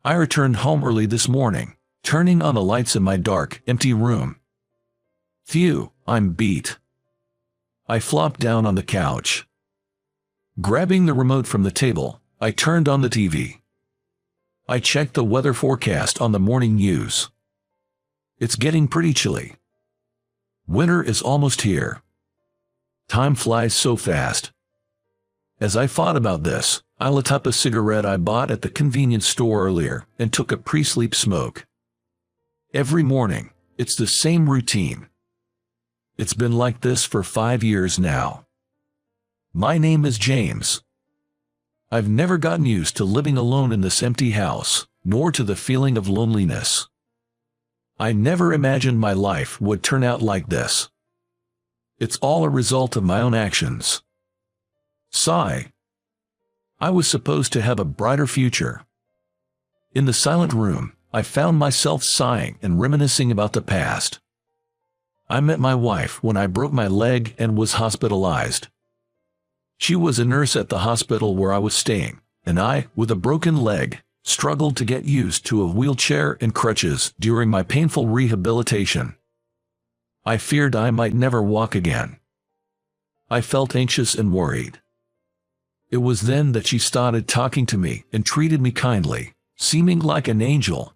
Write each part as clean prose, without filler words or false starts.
I returned home early this morning, turning on the lights in my dark, empty room. Phew, I'm beat. I flopped down on the couch. Grabbing the remote from the table, I turned on the TV. I checked the weather forecast on the morning news. It's getting pretty chilly. Winter is almost here. Time flies so fast. As I thought about this, I lit up a cigarette I bought at the convenience store earlier and took a pre-sleep smoke. Every morning, it's the same routine. It's been like this for 5 years now. My name is James. I've never gotten used to living alone in this empty house, nor to the feeling of loneliness. I never imagined my life would turn out like this. It's all a result of my own actions. Sigh. I was supposed to have a brighter future. In the silent room, I found myself sighing and reminiscing about the past. I met my wife when I broke my leg and was hospitalized. She was a nurse at the hospital where I was staying, and I, with a broken leg, struggled to get used to a wheelchair and crutches during my painful rehabilitation. I feared I might never walk again. I felt anxious and worried. It was then that she started talking to me and treated me kindly, seeming like an angel.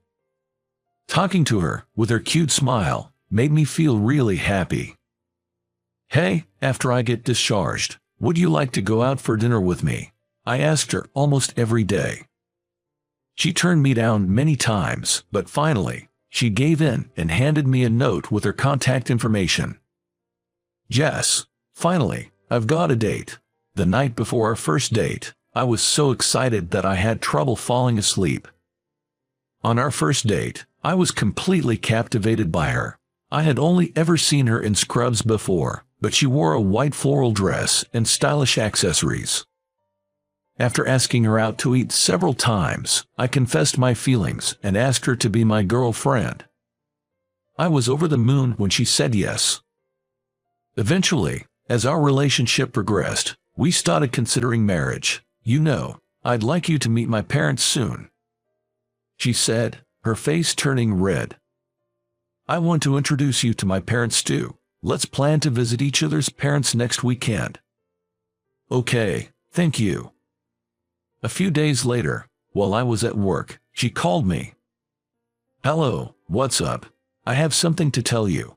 Talking to her, with her cute smile, made me feel really happy. "Hey, after I get discharged, would you like to go out for dinner with me?" I asked her almost every day. She turned me down many times, but finally, she gave in and handed me a note with her contact information. "Yes, finally, I've got a date." The night before our first date, I was so excited that I had trouble falling asleep. On our first date, I was completely captivated by her. I had only ever seen her in scrubs before, but she wore a white floral dress and stylish accessories. After asking her out to eat several times, I confessed my feelings and asked her to be my girlfriend. I was over the moon when she said yes. Eventually, as our relationship progressed, we started considering marriage. "You know, I'd like you to meet my parents soon," she said, her face turning red. "I want to introduce you to my parents too. Let's plan to visit each other's parents next weekend." "Okay, thank you." A few days later, while I was at work, she called me. "Hello, what's up? I have something to tell you."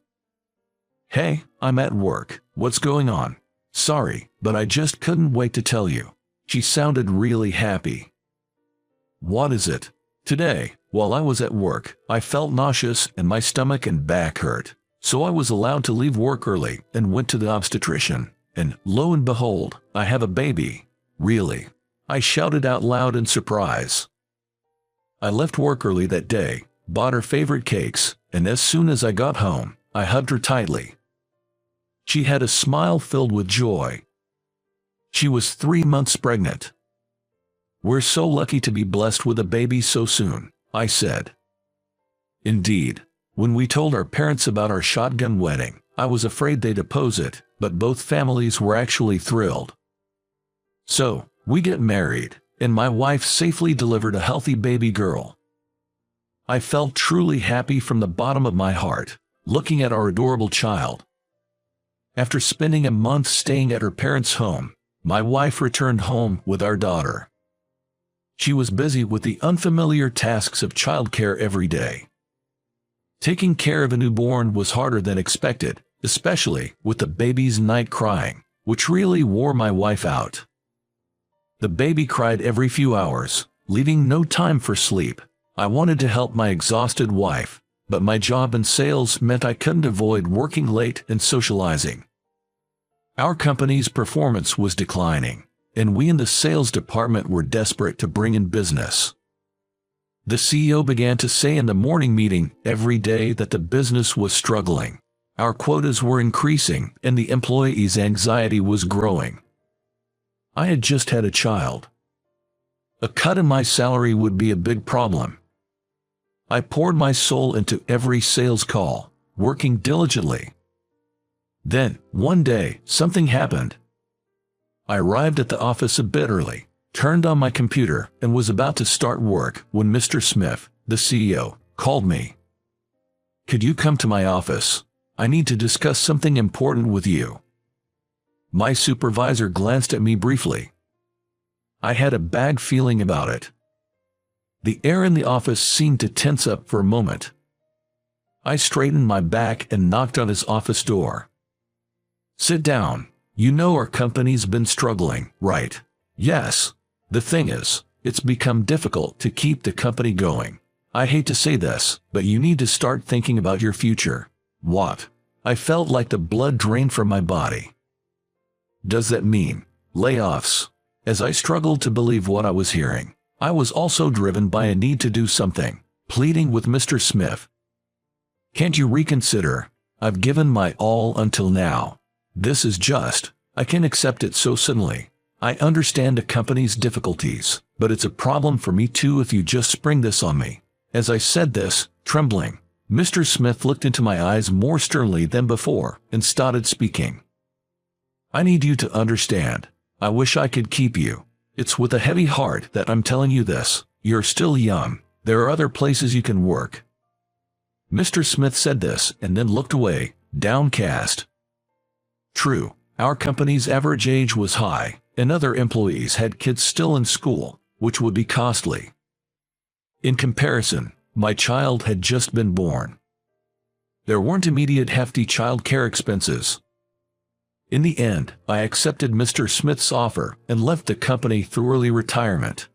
"Hey, I'm at work. What's going on?" "Sorry, but I just couldn't wait to tell you." She sounded really happy. "What is it?" "Today, while I was at work, I felt nauseous and my stomach and back hurt. So I was allowed to leave work early and went to the obstetrician, and lo and behold, I have a baby." "Really?" I shouted out loud in surprise. I left work early that day, bought her favorite cakes, and as soon as I got home, I hugged her tightly. She had a smile filled with joy. She was 3 months pregnant. "We're so lucky to be blessed with a baby so soon," I said. Indeed, when we told our parents about our shotgun wedding, I was afraid they'd oppose it, but both families were actually thrilled. So, we get married, and my wife safely delivered a healthy baby girl. I felt truly happy from the bottom of my heart, looking at our adorable child. After spending a month staying at her parents' home, my wife returned home with our daughter. She was busy with the unfamiliar tasks of childcare every day. Taking care of a newborn was harder than expected, especially with the baby's night crying, which really wore my wife out. The baby cried every few hours, leaving no time for sleep. I wanted to help my exhausted wife, but my job in sales meant I couldn't avoid working late and socializing. Our company's performance was declining, and we in the sales department were desperate to bring in business. The CEO began to say in the morning meeting every day that the business was struggling. Our quotas were increasing, and the employees' anxiety was growing. I had just had a child. A cut in my salary would be a big problem. I poured my soul into every sales call, working diligently. Then, one day, something happened. I arrived at the office a bit early, turned on my computer, and was about to start work when Mr. Smith, the CEO, called me. "Could you come to my office? I need to discuss something important with you." My supervisor glanced at me briefly. I had a bad feeling about it. The air in the office seemed to tense up for a moment. I straightened my back and knocked on his office door. "Sit down. You know our company's been struggling, right?" "Yes. The thing is, it's become difficult to keep the company going. I hate to say this, but you need to start thinking about your future." "What?" I felt like the blood drained from my body. "Does that mean layoffs?" As I struggled to believe what I was hearing, I was also driven by a need to do something, pleading with Mr. Smith. "Can't you reconsider? I've given my all until now. This is just, I can't accept it so suddenly. I understand the company's difficulties, but it's a problem for me too if you just spring this on me." As I said this, trembling, Mr. Smith looked into my eyes more sternly than before and started speaking. "I need you to understand. I wish I could keep you. It's with a heavy heart that I'm telling you this. You're still young. There are other places you can work." Mr. Smith said this and then looked away, downcast. True, our company's average age was high, and other employees had kids still in school, which would be costly. In comparison, my child had just been born. There weren't immediate hefty child care expenses. In the end, I accepted Mr. Smith's offer and left the company through early retirement.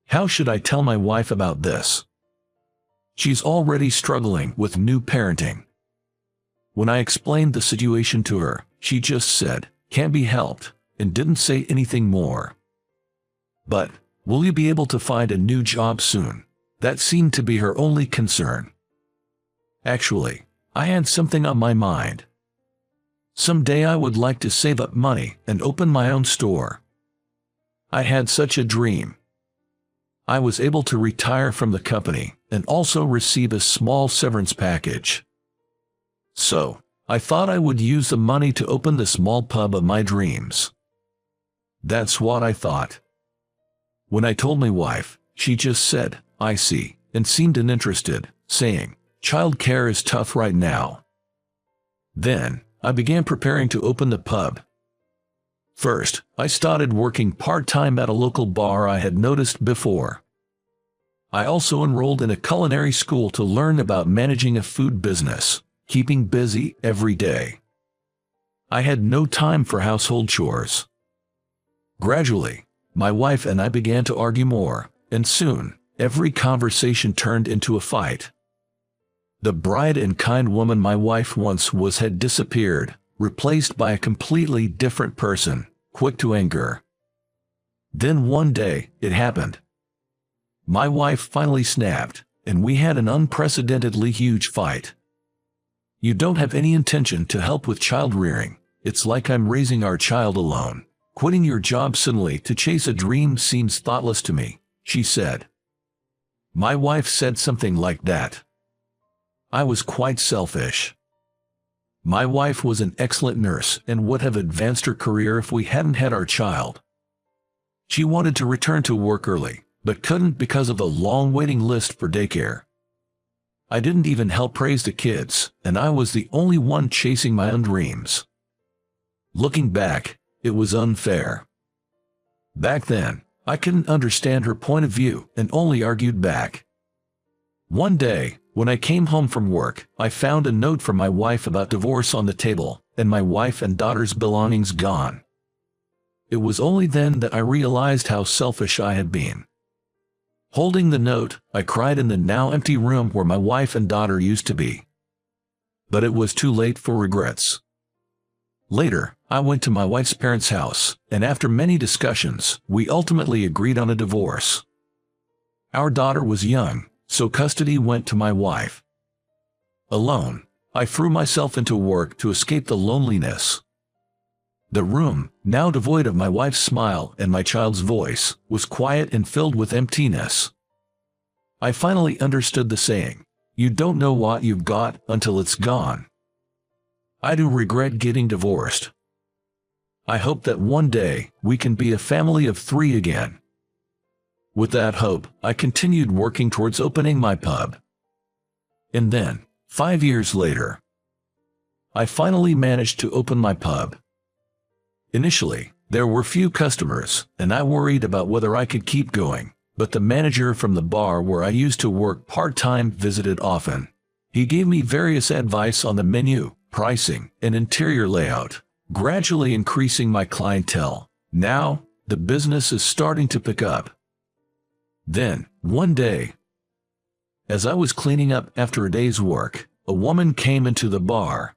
How should I tell my wife about this? She's already struggling with new parenting. When I explained the situation to her, she just said, "Can't be helped," and didn't say anything more. But, "Will you be able to find a new job soon?" That seemed to be her only concern. Actually, I had something on my mind. Someday I would like to save up money and open my own store. I had such a dream. I was able to retire from the company and also receive a small severance package. So, I thought I would use the money to open the small pub of my dreams. That's what I thought. When I told my wife, she just said, "I see," and seemed uninterested, saying, "Child care is tough right now." Then, I began preparing to open the pub. First, I started working part-time at a local bar I had noticed before. I also enrolled in a culinary school to learn about managing a food business, keeping busy every day. I had no time for household chores. Gradually, my wife and I began to argue more, and soon, every conversation turned into a fight. The bright and kind woman my wife once was had disappeared, replaced by a completely different person, quick to anger. Then one day, it happened. My wife finally snapped, and we had an unprecedentedly huge fight. "You don't have any intention to help with child rearing. It's like I'm raising our child alone. Quitting your job suddenly to chase a dream seems thoughtless to me," she said. My wife said something like that. I was quite selfish. My wife was an excellent nurse and would have advanced her career if we hadn't had our child. She wanted to return to work early, but couldn't because of the long waiting list for daycare. I didn't even help raise the kids, and I was the only one chasing my own dreams. Looking back, it was unfair. Back then, I couldn't understand her point of view and only argued back. One day, when I came home from work, I found a note from my wife about divorce on the table, and my wife and daughter's belongings gone. It was only then that I realized how selfish I had been. Holding the note, I cried in the now empty room where my wife and daughter used to be. But it was too late for regrets. Later, I went to my wife's parents' house, and after many discussions, we ultimately agreed on a divorce. Our daughter was young, so custody went to my wife. Alone, I threw myself into work to escape the loneliness. The room, now devoid of my wife's smile and my child's voice, was quiet and filled with emptiness. I finally understood the saying, "You don't know what you've got until it's gone." I do regret getting divorced. I hope that one day we can be a family of 3 again. With that hope, I continued working towards opening my pub. And then, 5 years later, I finally managed to open my pub. Initially, there were few customers, and I worried about whether I could keep going, but the manager from the bar where I used to work part-time visited often. He gave me various advice on the menu, pricing, and interior layout, gradually increasing my clientele. Now, the business is starting to pick up. Then, one day, as I was cleaning up after a day's work, a woman came into the bar.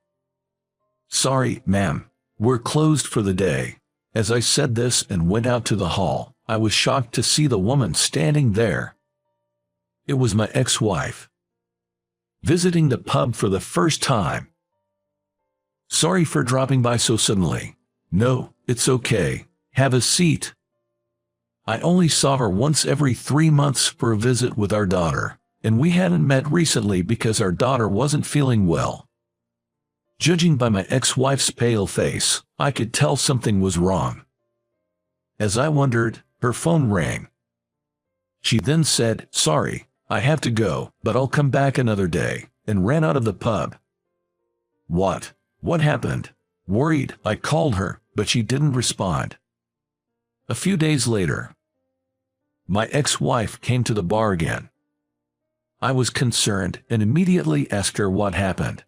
"Sorry, ma'am, we're closed for the day." As I said this and went out to the hall, I was shocked to see the woman standing there. It was my ex-wife, visiting the pub for the first time. "Sorry for dropping by so suddenly." "No, it's okay. Have a seat." I only saw her once every 3 months for a visit with our daughter, and we hadn't met recently because our daughter wasn't feeling well. Judging by my ex-wife's pale face, I could tell something was wrong. As I wondered, her phone rang. She then said, "Sorry, I have to go, but I'll come back another day," and ran out of the pub. What happened? Worried, I called her, but she didn't respond. A few days later, my ex-wife came to the bar again. I was concerned and immediately asked her what happened.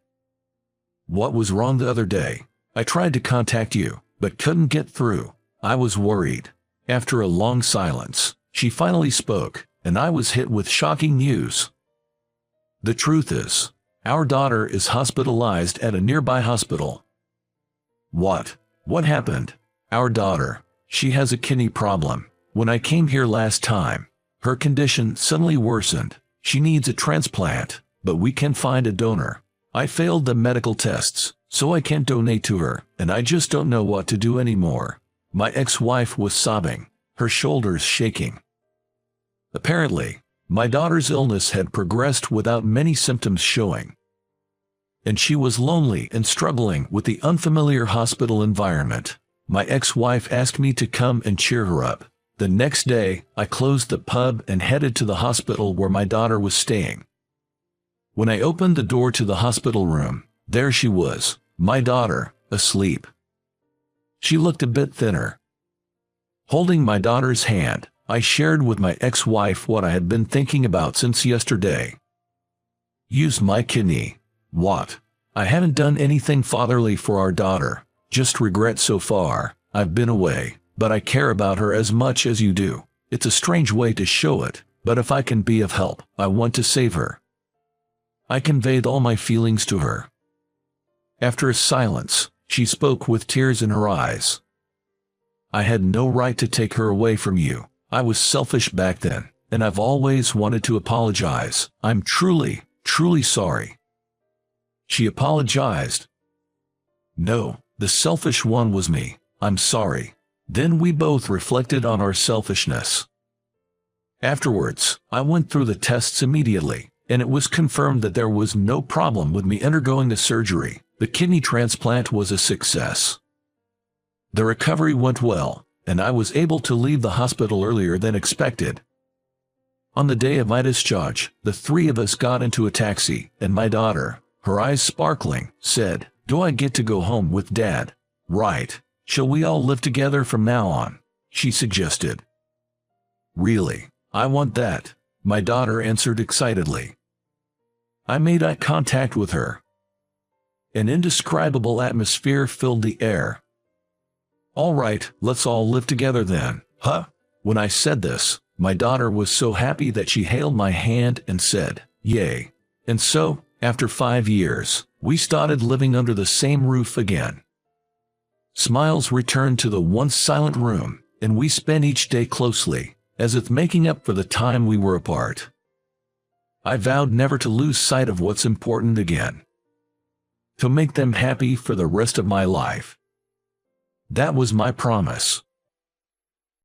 "What was wrong the other day? I tried to contact you, but couldn't get through. I was worried." After a long silence, she finally spoke, and I was hit with shocking news. The truth is, our daughter is hospitalized at a nearby hospital. What happened? Our daughter, she has a kidney problem. When I came here last time, her condition suddenly worsened. She needs a transplant, but we can't find a donor. I failed the medical tests, so I can't donate to her, and I just don't know what to do anymore. My ex-wife was sobbing, her shoulders shaking. Apparently, my daughter's illness had progressed without many symptoms showing, and she was lonely and struggling with the unfamiliar hospital environment. My ex-wife asked me to come and cheer her up. The next day, I closed the pub and headed to the hospital where my daughter was staying. When I opened the door to the hospital room, there she was, my daughter, asleep. She looked a bit thinner. Holding my daughter's hand, I shared with my ex-wife what I had been thinking about since yesterday. Used my kidney. What? I haven't done anything fatherly for our daughter, just regret so far. I've been away, but I care about her as much as you do. It's a strange way to show it, but if I can be of help, I want to save her. I conveyed all my feelings to her. After a silence, she spoke with tears in her eyes. "I had no right to take her away from you. I was selfish back then, and I've always wanted to apologize. I'm truly sorry." She apologized. "No, the selfish one was me. I'm sorry." Then we both reflected on our selfishness. Afterwards, I went through the tests immediately, and it was confirmed that there was no problem with me undergoing the surgery. The kidney transplant was a success. The recovery went well, and I was able to leave the hospital earlier than expected. On the day of my discharge, the 3 of us got into a taxi, and my daughter, her eyes sparkling, said, "Do I get to go home with Dad?" "Right. Shall we all live together from now on?" she suggested. "Really? I want that," my daughter answered excitedly. I made eye contact with her. An indescribable atmosphere filled the air. "All right, let's all live together then, huh?" When I said this, my daughter was so happy that she held my hand and said, "Yay." And so, after 5 years, we started living under the same roof again. Smiles returned to the once silent room, and we spent each day closely, as if making up for the time we were apart. I vowed never to lose sight of what's important again. To make them happy for the rest of my life. That was my promise.